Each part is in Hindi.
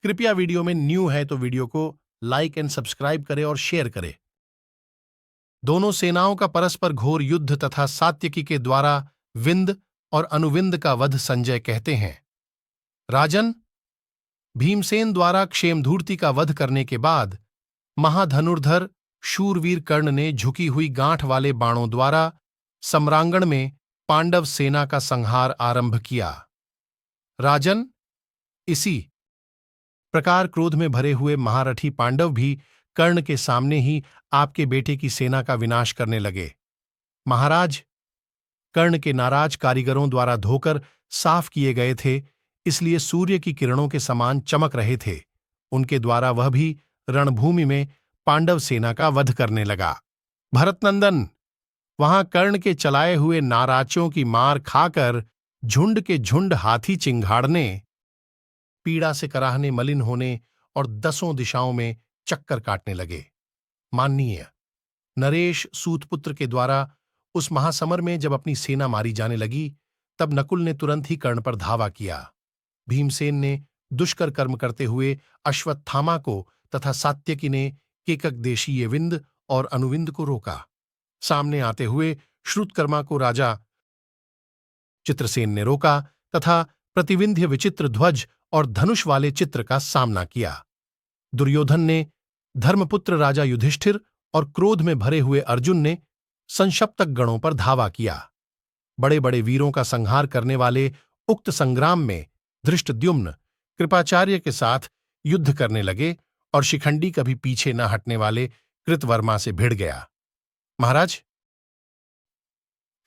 कृपया वीडियो में न्यू है तो वीडियो को लाइक एंड सब्सक्राइब करें और शेयर करें। दोनों सेनाओं का परस्पर घोर युद्ध तथा सात्यकी के द्वारा विंद और अनुविंद का वध संजय कहते हैं। राजन, भीमसेन द्वारा क्षेमधूर्ति का वध करने के बाद महाधनुर्धर शूरवीर कर्ण ने झुकी हुई गांठ वाले बाणों द्वारा सम्रांगण में पांडव सेना का संहार आरंभ किया। राजन, इसी प्रकार क्रोध में भरे हुए महारथी पांडव भी कर्ण के सामने ही आपके बेटे की सेना का विनाश करने लगे। महाराज, कर्ण के नाराज कारीगरों द्वारा धोकर साफ किए गए थे, इसलिए सूर्य की किरणों के समान चमक रहे थे। उनके द्वारा वह भी रणभूमि में पांडव सेना का वध करने लगा। भरतनंदन, वहां कर्ण के चलाए हुए नाराजों की मार खाकर झुंड के झुंड हाथी चिंघाड़ने, पीड़ा से कराहने मलिन होने और दसों दिशाओं में चक्कर काटने लगे। माननीय नरेश सूतपुत्र के द्वारा उस महासमर में जब अपनी सेना मारी जाने लगी, तब नकुल ने तुरंत ही कर्ण पर धावा किया। भीमसेन ने दुष्कर कर्म करते हुए अश्वत्थामा को तथा सात्यकी ने केककदेशीय विंद और अनुविंद को रोका। सामने आते हुए श्रुतकर्मा को राजा चित्रसेन ने रोका तथा प्रतिविंध्य विचित्र ध्वज और धनुष वाले चित्र का सामना किया। दुर्योधन ने धर्मपुत्र राजा युधिष्ठिर और क्रोध में भरे हुए अर्जुन ने संशप्तक गणों पर धावा किया। बड़े बड़े वीरों का संहार करने वाले उक्त संग्राम में धृष्टद्युम्न कृपाचार्य के साथ युद्ध करने लगे और शिखंडी कभी पीछे न हटने वाले कृतवर्मा से भिड़ गया। महाराज,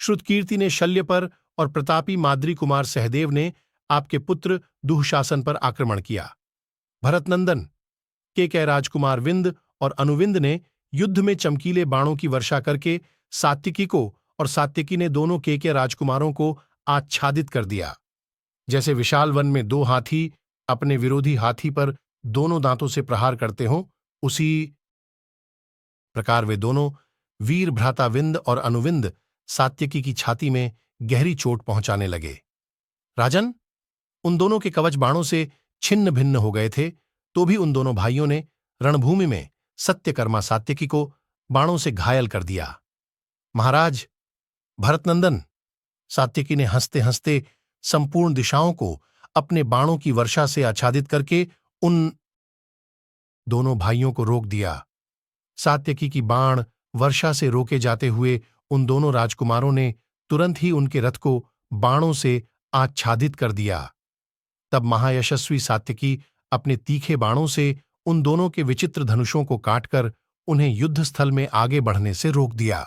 श्रुतकीर्ति ने शल्य पर और प्रतापी माद्री कुमार सहदेव ने आपके पुत्र दुःशासन पर आक्रमण किया। भरतनंदन, केकय राजकुमार विंद और अनुविंद ने युद्ध में चमकीले बाणों की वर्षा करके सात्यकी को और सात्यकी ने दोनों केकय राजकुमारों को आच्छादित कर दिया। जैसे विशाल वन में दो हाथी अपने विरोधी हाथी पर दोनों दांतों से प्रहार करते हों, उसी प्रकार वे दोनों वीर भ्राता विंद और अनुविंद सात्यकी की छाती में गहरी चोट पहुंचाने लगे। राजन, उन दोनों के कवच बाणों से छिन्न भिन्न हो गए थे, तो भी उन दोनों भाइयों ने रणभूमि में सत्यकर्मा सात्यकी को बाणों से घायल कर दिया। महाराज, भरतनंदन, सात्यकी ने हंसते हंसते संपूर्ण दिशाओं को अपने बाणों की वर्षा से आच्छादित करके उन दोनों भाइयों को रोक दिया। सात्यकी की बाण वर्षा से रोके जाते हुए उन दोनों राजकुमारों ने तुरंत ही उनके रथ को बाणों से आच्छादित कर दिया। तब महायशस्वी सात्यकी अपने तीखे बाणों से उन दोनों के विचित्र धनुषों को काटकर उन्हें युद्धस्थल में आगे बढ़ने से रोक दिया।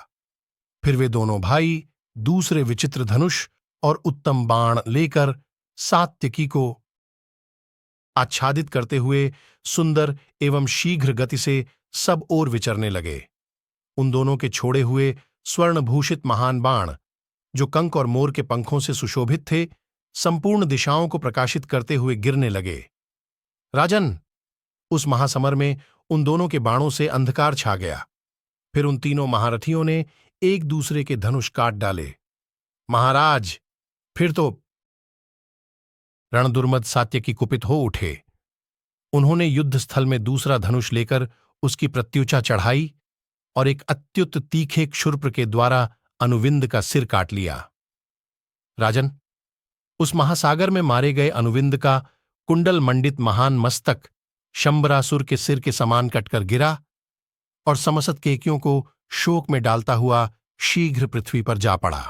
फिर वे दोनों भाई दूसरे विचित्र धनुष और उत्तम बाण लेकर सात्यकी को आच्छादित करते हुए सुंदर एवं शीघ्र गति से सब ओर विचरने लगे। उन दोनों के छोड़े हुए स्वर्णभूषित महान बाण, जो कंक और मोर के पंखों से सुशोभित थे, संपूर्ण दिशाओं को प्रकाशित करते हुए गिरने लगे। राजन, उस महासमर में उन दोनों के बाणों से अंधकार छा गया। फिर उन तीनों महारथियों ने एक दूसरे के धनुष काट डाले। महाराज, फिर तो रणदुर्मद सात्यकी कुपित हो उठे। उन्होंने युद्धस्थल में दूसरा धनुष लेकर उसकी प्रत्युचा चढ़ाई और एक अत्युत तीखे क्षुर्प के द्वारा अनुविंद का सिर काट लिया। राजन, उस महासागर में मारे गए अनुविंद का कुंडल मंडित महान मस्तक शंबरासुर के सिर के समान कटकर गिरा और समस्त केकियों को शोक में डालता हुआ शीघ्र पृथ्वी पर जा पड़ा।